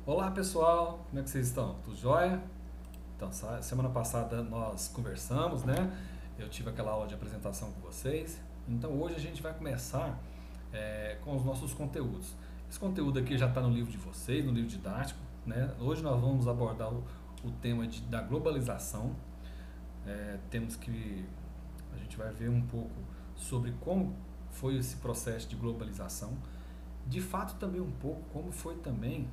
Olá pessoal, como é que vocês estão? Tudo jóia? Então, semana passada nós conversamos, né? Eu tive aquela aula de apresentação com vocês. Então hoje a gente vai começar com os nossos conteúdos. Esse conteúdo aqui já está no livro de vocês, no livro didático, né? Hoje nós vamos abordar o tema da globalização. Temos que a gente vai ver um pouco sobre como foi esse processo de globalização. De fato também um pouco como foi também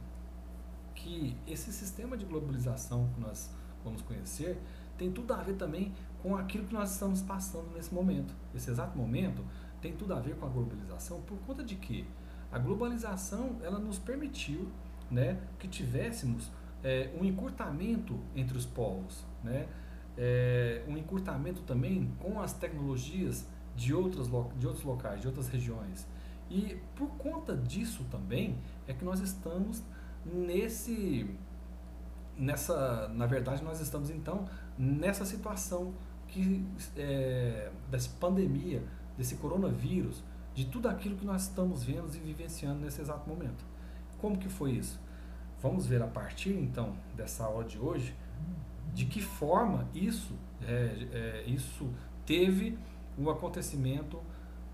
que esse sistema de globalização que nós vamos conhecer tem tudo a ver também com aquilo que nós estamos passando nesse momento. Esse exato momento tem tudo a ver com a globalização por conta de que a globalização ela nos permitiu, né, que tivéssemos um encurtamento entre os povos, né, um encurtamento também com as tecnologias de outros locais, de outras regiões. E por conta disso também é que nós estamos na verdade nós estamos então nessa situação dessa pandemia, desse coronavírus, de tudo aquilo que nós estamos vendo e vivenciando nesse exato momento. Como que foi isso? Vamos ver a partir então dessa aula de hoje de que forma isso teve um acontecimento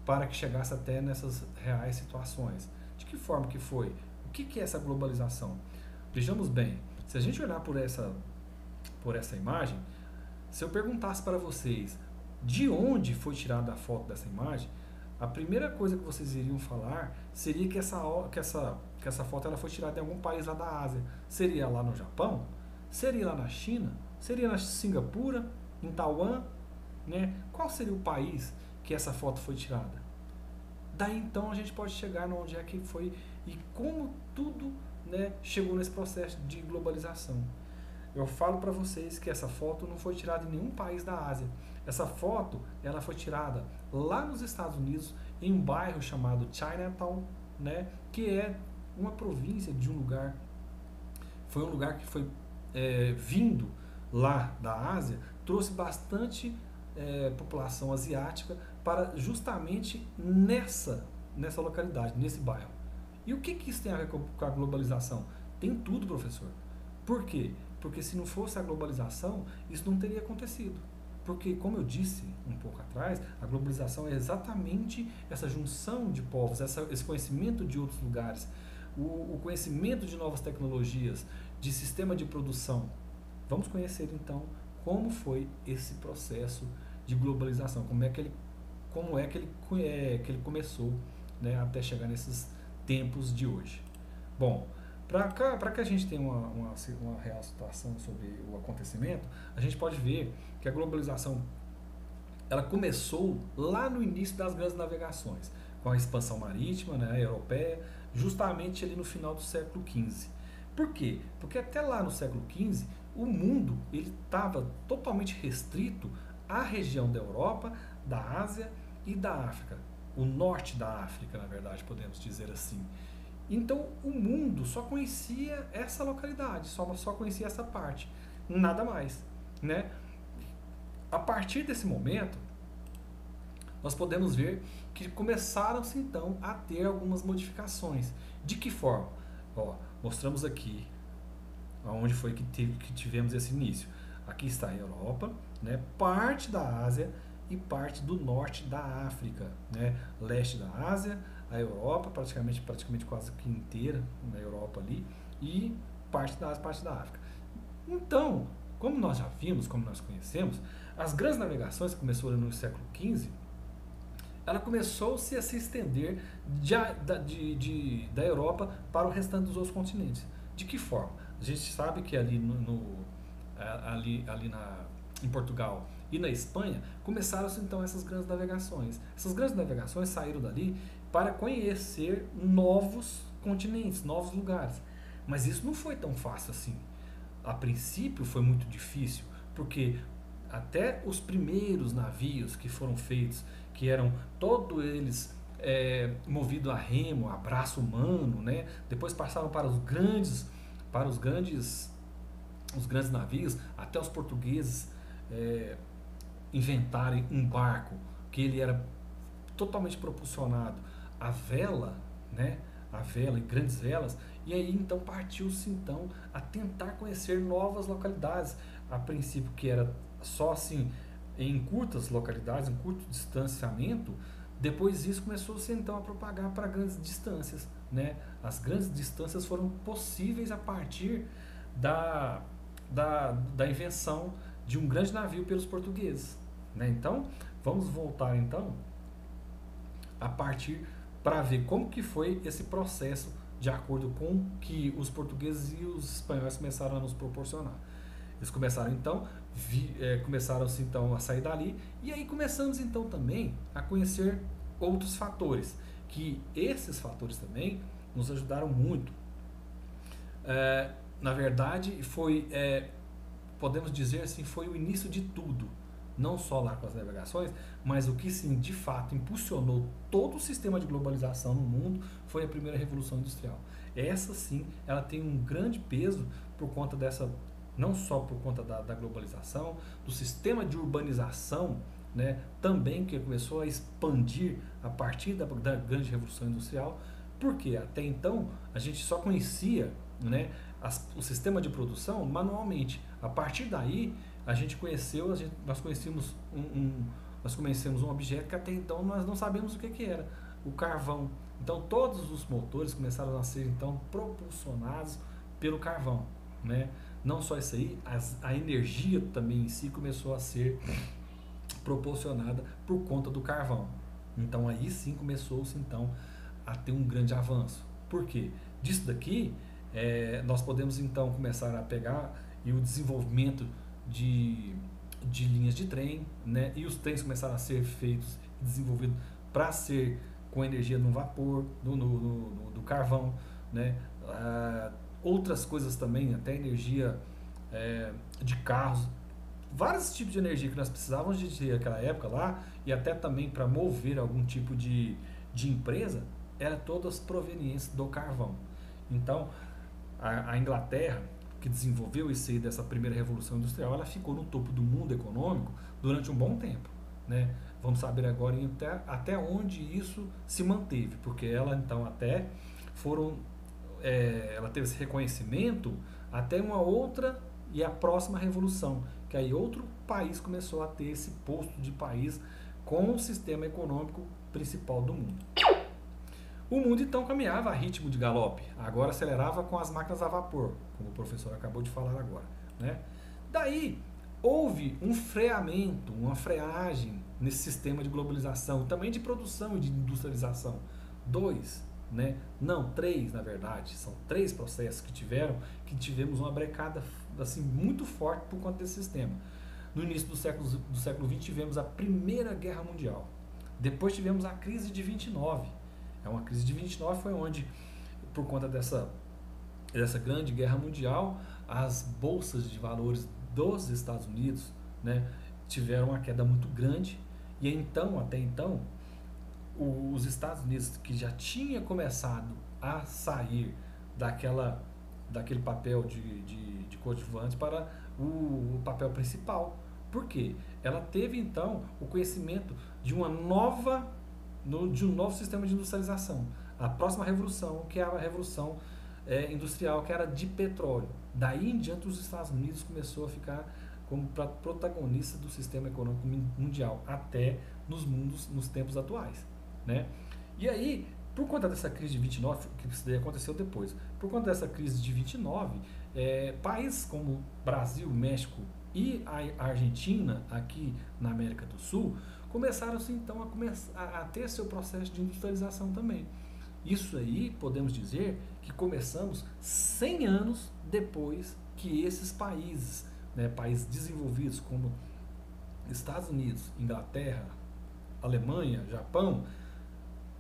para que chegasse até nessas reais situações. De que forma que foi? O que é essa globalização? Vejamos bem, se a gente olhar por essa imagem, se eu perguntasse para vocês de onde foi tirada a foto dessa imagem, a primeira coisa que vocês iriam falar seria que essa foto ela foi tirada em algum país lá da Ásia. Seria lá no Japão? Seria lá na China? Seria na Singapura? Em Taiwan? Né? Qual seria o país que essa foto foi tirada? Daí então a gente pode chegar onde é que foi e como tudo, né, chegou nesse processo de globalização. Eu falo para vocês que essa foto não foi tirada em nenhum país da Ásia. Essa foto ela foi tirada lá nos Estados Unidos, em um bairro chamado Chinatown, né, que é uma província de um lugar. Foi um lugar que foi vindo lá da Ásia, trouxe bastante população asiática para justamente nessa localidade, nesse bairro. E o que isso tem a ver com a globalização? Tem tudo, professor. Por quê? Porque se não fosse a globalização, isso não teria acontecido. Porque, como eu disse um pouco atrás, a globalização é exatamente essa junção de povos, esse conhecimento de outros lugares, o conhecimento de novas tecnologias, de sistema de produção. Vamos conhecer então como foi esse processo de globalização, como é que ele começou, né, até chegar nesses tempos de hoje. Bom, para que a gente tenha uma real situação sobre o acontecimento, a gente pode ver que a globalização ela começou lá no início das grandes navegações, com a expansão marítima, né, europeia, justamente ali no final do século XV. Por quê? Porque até lá no século XV, o mundo ele estava totalmente restrito à região da Europa, da Ásia e da África. O norte da África, na verdade, podemos dizer assim. Então, o mundo só conhecia essa localidade, só conhecia essa parte, nada mais, né? A partir desse momento, nós podemos ver que começaram-se então a ter algumas modificações. De que forma? Ó, mostramos aqui aonde foi que tivemos esse início. Aqui está a Europa, né? Parte da Ásia e parte do norte da África, né? Leste da Ásia, a Europa, praticamente quase que inteira na Europa ali, e parte da Ásia, parte da África. Então, como nós já vimos, como nós conhecemos, as grandes navegações que começaram no século XV, ela começou-se a se estender da Europa para o restante dos outros continentes. De que forma? A gente sabe que ali em Portugal e na Espanha começaram-se então essas grandes navegações. Essas grandes navegações saíram dali para conhecer novos continentes, novos lugares. Mas isso não foi tão fácil assim. A princípio foi muito difícil, porque até os primeiros navios que foram feitos, que eram todos eles movidos a remo, a braço humano, né? Depois passaram para os grandes navios, até os portugueses inventarem um barco que ele era totalmente propulsionado a vela, né? A vela e grandes velas, E aí então partiu-se então a tentar conhecer novas localidades, a princípio que era só assim em curtas localidades, em curto distanciamento. Depois isso começou-se então a propagar para grandes distâncias, né? As grandes distâncias foram possíveis a partir da, da invenção de um grande navio pelos portugueses, né? Então vamos voltar então a partir para ver como que foi esse processo de acordo com que os portugueses e os espanhóis começaram a nos proporcionar. Eles começaram então, começaram-se então a sair dali, e aí começamos então também a conhecer outros fatores, que esses fatores também nos ajudaram muito. Na verdade, podemos dizer assim, foi o início de tudo, não só lá com as navegações, mas o que sim, de fato, impulsionou todo o sistema de globalização no mundo foi a primeira Revolução Industrial. Essa sim, ela tem um grande peso por conta dessa, não só por conta da globalização, do sistema de urbanização, né, também que começou a expandir a partir da grande Revolução Industrial, porque até então a gente só conhecia, né, o sistema de produção manualmente. A partir daí a gente conheceu, nós conhecemos um objeto que até então nós não sabemos o que era, o carvão. Então todos os motores começaram a ser então propulsionados pelo carvão, né? Não só isso aí, a energia também em si começou a ser proporcionada por conta do carvão. Então aí sim começou-se então a ter um grande avanço. Por quê? Disso daqui nós podemos então começar a pegar e o desenvolvimento de linhas de trem, né? E os trens começaram a ser feitos e desenvolvidos para ser com energia no vapor, do carvão, né? Outras coisas também, até energia de carros, vários tipos de energia que nós precisávamos de ter naquela época lá, e até também para mover algum tipo de empresa, eram todas provenientes do carvão. Então, a Inglaterra, que desenvolveu isso aí dessa primeira revolução industrial, ela ficou no topo do mundo econômico durante um bom tempo, né? Vamos saber agora até onde isso se manteve, porque ela então ela teve esse reconhecimento até uma outra e a próxima revolução, que aí outro país começou a ter esse posto de país com o sistema econômico principal do mundo. O mundo então caminhava a ritmo de galope, agora acelerava com as máquinas a vapor, como o professor acabou de falar agora, né? Daí houve um freamento, uma freagem nesse sistema de globalização, também de produção e de industrialização. Três, na verdade, são três processos que tivemos uma brecada assim muito forte por conta desse sistema. No início do século XX tivemos a Primeira Guerra Mundial. Depois tivemos a crise de 29. Uma crise de 29 foi onde, por conta dessa grande guerra mundial, as bolsas de valores dos Estados Unidos, né, tiveram uma queda muito grande, e então, até então, os Estados Unidos, que já tinha começado a sair daquele papel de coadjuvante para o papel principal. Por quê? Ela teve então o conhecimento de um novo sistema de industrialização. A próxima revolução, que é a revolução industrial, que era de petróleo. Daí em diante os Estados Unidos começou a ficar como protagonista do sistema econômico mundial, até nos tempos atuais, né? E aí, por conta dessa crise de 29, que isso daí aconteceu depois, por conta dessa crise de 29, países como Brasil, México e a Argentina, aqui na América do Sul, começaram-se então a ter seu processo de industrialização também. Isso aí, podemos dizer que começamos 100 anos depois que esses países, né, países desenvolvidos como Estados Unidos, Inglaterra, Alemanha, Japão,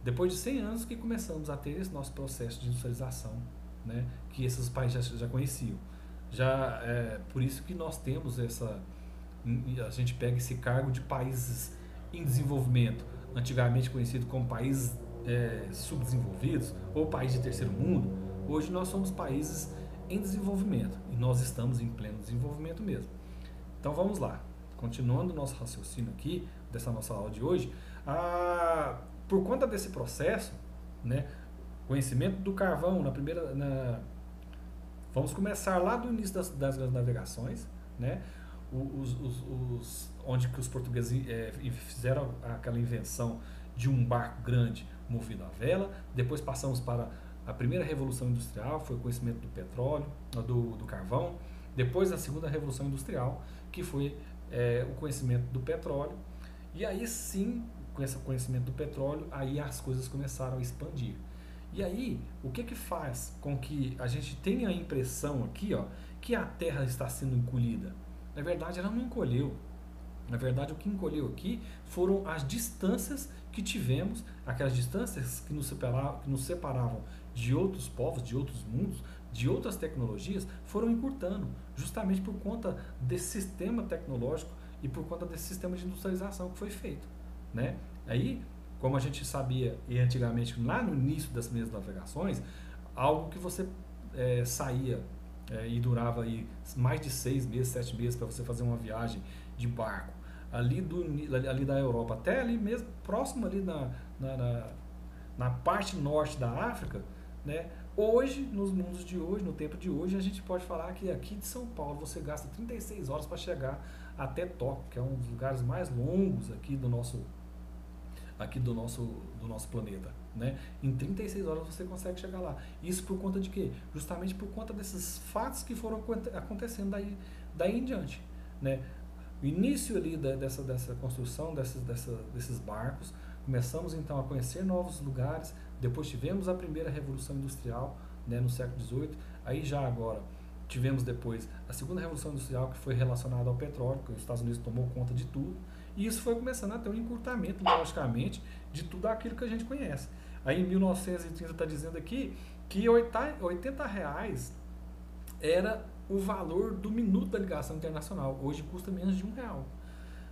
depois de 100 anos que começamos a ter esse nosso processo de industrialização, né, que esses países já conheciam. Por isso que nós temos a gente pega esse cargo de países em desenvolvimento, antigamente conhecido como países subdesenvolvidos ou país de terceiro mundo. Hoje nós somos países em desenvolvimento e nós estamos em pleno desenvolvimento mesmo. Então vamos lá, continuando o nosso raciocínio aqui, dessa nossa aula de hoje, por conta desse processo, né, conhecimento do carvão vamos começar lá do início das grandes navegações, né? Onde que os portugueses fizeram aquela invenção de um barco grande movido a vela. Depois passamos para a primeira revolução industrial, foi o conhecimento do petróleo, do carvão. Depois a segunda revolução industrial, que foi o conhecimento do petróleo. E aí sim, com esse conhecimento do petróleo, aí as coisas começaram a expandir. E aí, o que faz com que a gente tenha a impressão aqui, ó, que a Terra está sendo encolhida? Na verdade, ela não encolheu. Na verdade, o que encolheu aqui foram as distâncias que tivemos, aquelas distâncias que nos separavam de outros povos, de outros mundos, de outras tecnologias, foram encurtando, justamente por conta desse sistema tecnológico e por conta desse sistema de industrialização que foi feito, né? Aí, como a gente sabia e antigamente, lá no início das primeiras navegações, algo que você saía e durava aí mais de 6 meses, 7 meses para você fazer uma viagem de barco ali da Europa até ali mesmo, próximo ali na parte norte da África, né? Hoje, nos mundos de hoje, no tempo de hoje, a gente pode falar que aqui de São Paulo você gasta 36 horas para chegar até Tóquio, que é um dos lugares mais longos aqui do nosso planeta, né? Em 36 horas você consegue chegar lá. Isso por conta de quê? Justamente por conta desses fatos que foram acontecendo daí em diante, né? O início ali dessa construção desses barcos, começamos então a conhecer novos lugares. Depois tivemos a primeira revolução industrial, né, no século XVIII. Aí já agora tivemos depois a segunda revolução industrial, que foi relacionada ao petróleo, que os Estados Unidos tomou conta de tudo. E isso foi começando a ter um encurtamento, logicamente, de tudo aquilo que a gente conhece. Aí em 1930 está dizendo aqui que R$80 era o valor do minuto da ligação internacional. Hoje custa menos de R$1.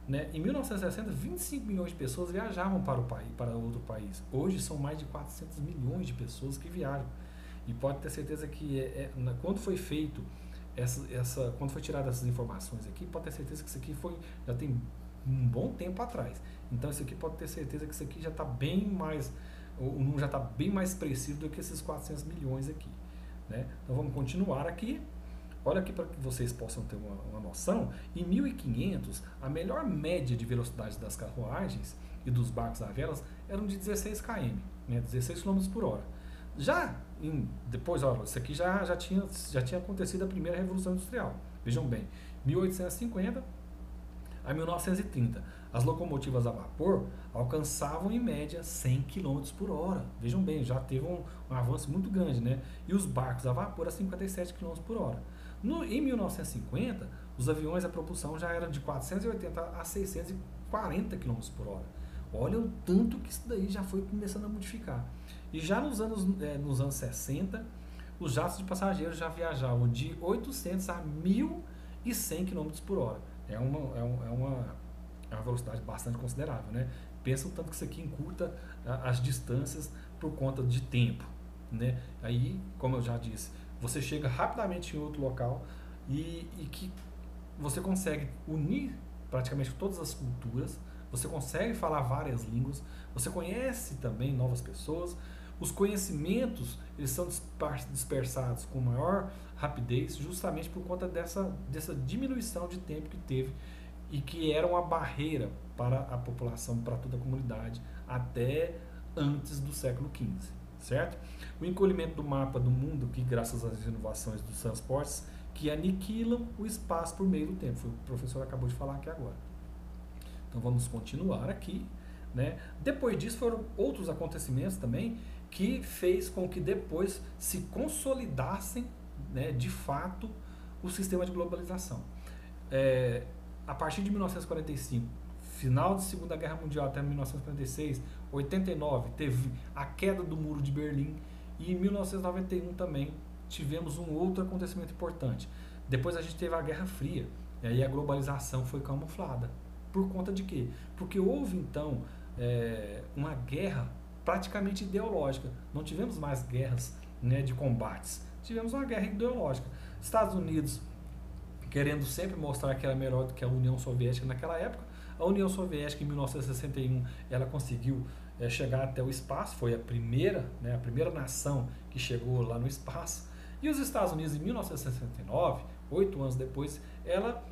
Né? Em 1960, 25 milhões de pessoas viajavam para outro país. Hoje são mais de 400 milhões de pessoas que viajam. E pode ter certeza que quando foi feito quando foi tirada essas informações aqui, pode ter certeza que isso aqui já tem um bom tempo atrás. Então isso aqui pode ter certeza que isso aqui já está bem mais, o número já está bem mais expressivo do que esses 400 milhões aqui, né? Então vamos continuar aqui. Olha aqui para que vocês possam ter uma noção. Em 1500, a melhor média de velocidade das carruagens e dos barcos a velas eram de 16 km, né? 16 km por hora. Depois, olha, isso aqui já tinha acontecido a primeira revolução industrial. Vejam bem, 1850 a 1930, as locomotivas a vapor alcançavam em média 100 km por hora. Vejam bem, já teve um avanço muito grande, né? E os barcos a vapor a 57 km por hora. Em 1950, os aviões a propulsão já eram de 480 a 640 km por hora. Olha o tanto que isso daí já foi começando a modificar. E já nos anos 60, os jatos de passageiros já viajavam de 800 a 1.100 km por hora. É uma velocidade bastante considerável, né? Pensa o tanto que isso aqui encurta as distâncias por conta de tempo, né? Aí, como eu já disse, você chega rapidamente em outro local e que você consegue unir praticamente todas as culturas, você consegue falar várias línguas, você conhece também novas pessoas, os conhecimentos eles são dispersados com maior rapidez, justamente por conta dessa diminuição de tempo que teve e que era uma barreira para a população, para toda a comunidade, até antes do século XV, certo? O encolhimento do mapa do mundo, que graças às inovações dos transportes, que aniquilam o espaço por meio do tempo, foi o que o professor acabou de falar aqui agora. Então vamos continuar aqui, né? Depois disso foram outros acontecimentos também que fez com que depois se consolidassem, né, de fato o sistema de globalização. A partir de 1945, final da Segunda Guerra Mundial até 1946, 89 teve a queda do Muro de Berlim e em 1991 também tivemos um outro acontecimento importante. Depois a gente teve a Guerra Fria e aí a globalização foi camuflada. Por conta de quê? Porque houve então uma guerra praticamente ideológica. Não tivemos mais guerras, né, de combates. Tivemos uma guerra ideológica. Estados Unidos querendo sempre mostrar que era melhor do que a União Soviética naquela época. A União Soviética, em 1961, ela conseguiu chegar até o espaço, foi a primeira, né, a primeira nação que chegou lá no espaço. E os Estados Unidos, em 1969, 8 anos depois, ela,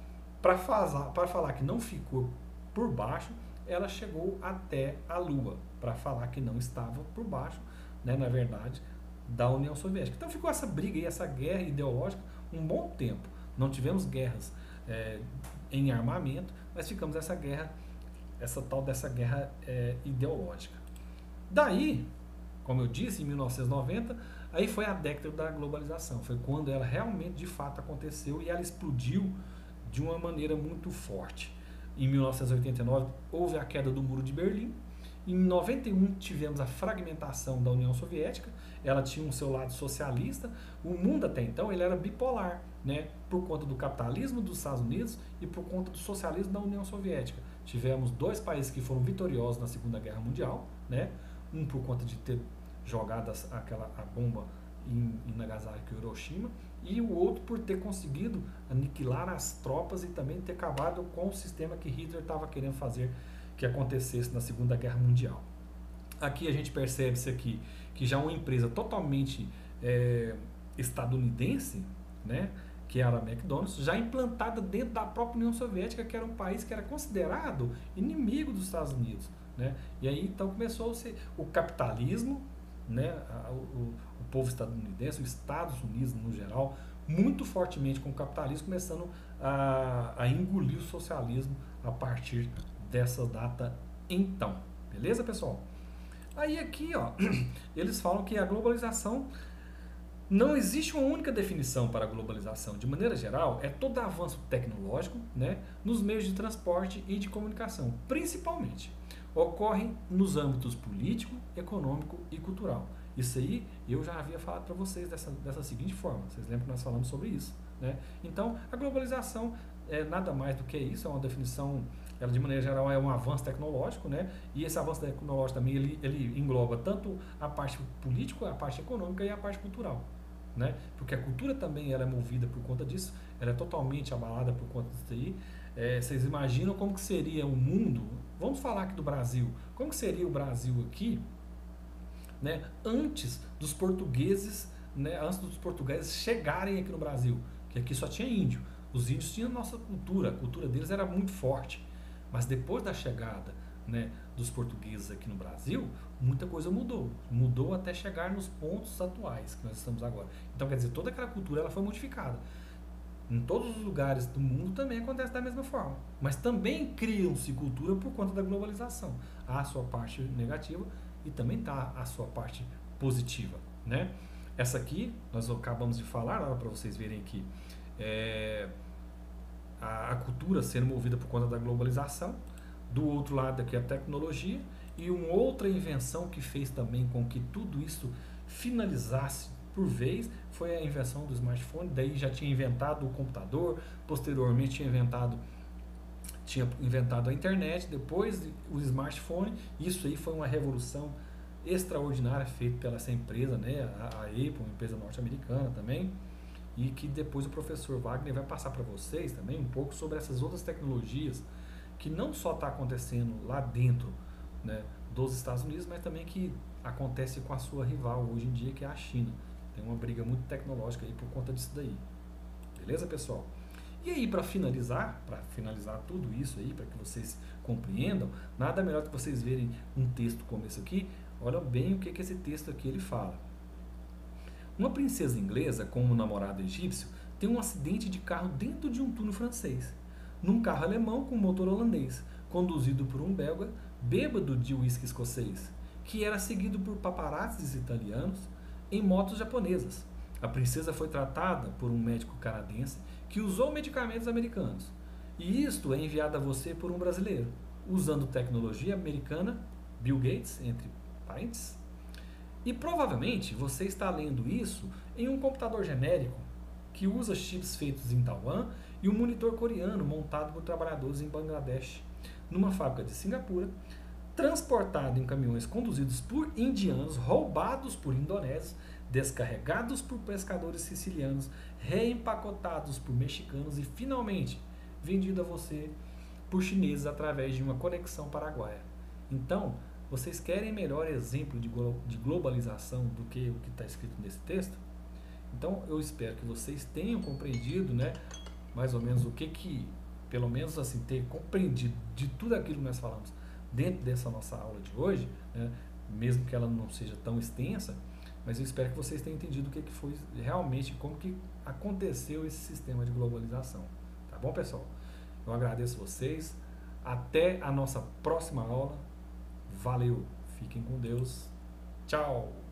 para falar que não ficou por baixo, ela chegou até a Lua, para falar que não estava por baixo, né, na verdade, da União Soviética. Então ficou essa briga e essa guerra ideológica um bom tempo. Não tivemos guerras em armamento, mas ficamos essa guerra, essa tal dessa guerra ideológica. Daí, como eu disse, em 1990, aí foi a década da globalização. Foi quando ela realmente, de fato, aconteceu e ela explodiu de uma maneira muito forte. Em 1989, houve a queda do Muro de Berlim. Em 91, tivemos a fragmentação da União Soviética. Ela tinha um seu lado socialista. O mundo, até então, ele era bipolar, né? Por conta do capitalismo dos Estados Unidos e por conta do socialismo da União Soviética. Tivemos 2 países que foram vitoriosos na Segunda Guerra Mundial, né? Um por conta de ter jogado a bomba em Nagasaki e Hiroshima, e o outro por ter conseguido aniquilar as tropas e também ter acabado com o sistema que Hitler estava querendo fazer que acontecesse na Segunda Guerra Mundial. Aqui a gente percebe isso aqui, que já uma empresa totalmente estadunidense, né, que era a McDonald's, já implantada dentro da própria União Soviética, que era um país que era considerado inimigo dos Estados Unidos, né? E aí então começou-se o capitalismo, né, o povo estadunidense, os Estados Unidos no geral, muito fortemente com o capitalismo, começando a engolir o socialismo a partir dessa data então. Beleza, pessoal? Aí aqui, ó, eles falam que a globalização, não existe uma única definição para a globalização. De maneira geral, é todo avanço tecnológico, né, nos meios de transporte e de comunicação, principalmente. Ocorrem nos âmbitos político, econômico e cultural. Isso aí eu já havia falado para vocês dessa seguinte forma. Vocês lembram que nós falamos sobre isso, né? Então, a globalização é nada mais do que isso, é uma definição, ela de maneira geral é um avanço tecnológico, né? E esse avanço tecnológico também ele engloba tanto a parte política, a parte econômica e a parte cultural, né? Porque a cultura também ela é movida por conta disso, ela é totalmente abalada por conta disso aí. Vocês imaginam como que seria o mundo? Vamos falar aqui do Brasil. Como que seria o Brasil aqui, né, antes dos portugueses, né, antes dos portugueses chegarem aqui no Brasil? Que aqui só tinha índio. Os índios tinham a nossa cultura, a cultura deles era muito forte. Mas depois da chegada, né, dos portugueses aqui no Brasil, muita coisa mudou. Mudou até chegar nos pontos atuais que nós estamos agora. Então, quer dizer, toda aquela cultura ela foi modificada. Em todos os lugares do mundo também acontece da mesma forma. Mas também criam-se cultura por conta da globalização. Há a sua parte negativa e também está a sua parte positiva, né? Essa aqui, nós acabamos de falar, para vocês verem aqui, a cultura sendo movida por conta da globalização. Do outro lado aqui a tecnologia. E uma outra invenção que fez também com que tudo isso finalizasse por vez foi a invenção do smartphone. Daí já tinha inventado o computador, posteriormente tinha inventado a internet, depois o smartphone. Isso aí foi uma revolução extraordinária feita pela essa empresa, né, a Apple, uma empresa norte-americana também, e que depois o professor Wagner vai passar para vocês também um pouco sobre essas outras tecnologias que não só está acontecendo lá dentro, né, dos Estados Unidos, mas também que acontece com a sua rival hoje em dia, que é a China. Tem uma briga muito tecnológica aí por conta disso daí. Beleza, pessoal? E aí, para finalizar tudo isso aí, para que vocês compreendam, nada melhor que vocês verem um texto como esse aqui. Olha bem o que esse texto aqui ele fala. Uma princesa inglesa com um namorado egípcio tem um acidente de carro dentro de um túnel francês, num carro alemão com motor holandês, conduzido por um belga bêbado de uísque escocês, que era seguido por paparazzis italianos em motos japonesas. A princesa foi tratada por um médico canadense que usou medicamentos americanos. E isto é enviado a você por um brasileiro, usando tecnologia americana, Bill Gates, entre parênteses. E provavelmente você está lendo isso em um computador genérico que usa chips feitos em Taiwan e um monitor coreano montado por trabalhadores em Bangladesh, numa fábrica de Singapura, transportado em caminhões conduzidos por indianos, roubados por indonésios, descarregados por pescadores sicilianos, reempacotados por mexicanos e finalmente vendido a você por chineses através de uma conexão paraguaia. Então, Vocês querem melhor exemplo de globalização do que o que está escrito nesse texto? Então eu espero que vocês tenham compreendido, né, mais ou menos pelo menos assim, ter compreendido de tudo aquilo que nós falamos dentro dessa nossa aula de hoje, né, mesmo que ela não seja tão extensa, mas eu espero que vocês tenham entendido o que foi realmente, como que aconteceu esse sistema de globalização. Tá bom, pessoal? Eu agradeço vocês. Até a nossa próxima aula. Valeu. Fiquem com Deus. Tchau.